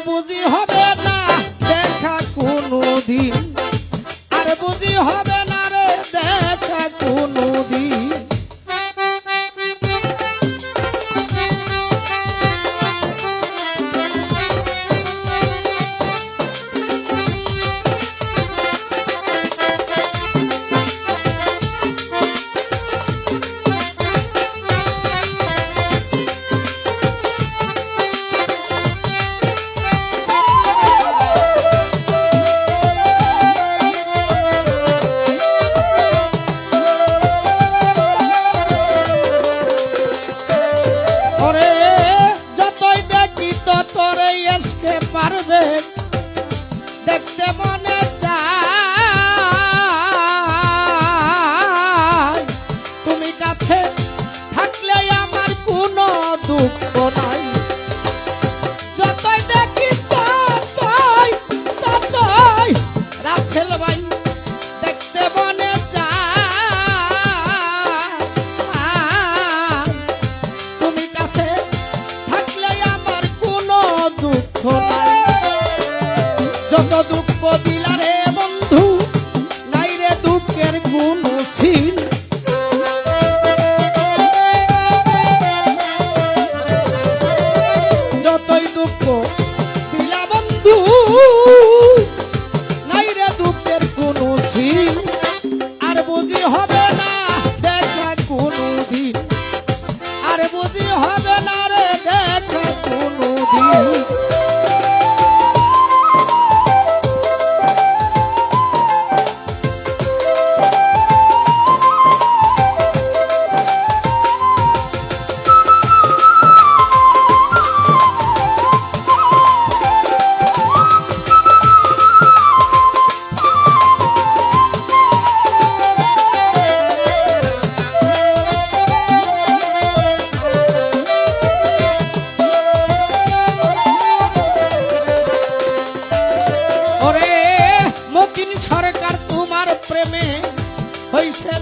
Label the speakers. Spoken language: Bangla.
Speaker 1: বুঝি হবে না দেখা কোনোদিন, আর বুঝি হবে না রে দেখা কোনোদিন। পারবে দেখতে মনে চায়, তুমি কাছে থাকলে আমার কোনো দুঃখ নাই। যতই দেখি ততই ততই রাসেল ভাই দেখতে মনে চায়, তুমি কাছে থাকলে আমার কোনো দুঃখ নাই। যত দুঃখ দিলা রে বন্ধু নাই রে দুঃখের কোনো ছিল, যতই দুঃখ দিলা বন্ধু নাই রে দুঃখের কোনো ছিল। আর বুঝি হবে না দেখা কোনোদিন, আর বুঝি হবে না রে দেখা কোনোদিন। সরকার তোমার প্রেমে হইছে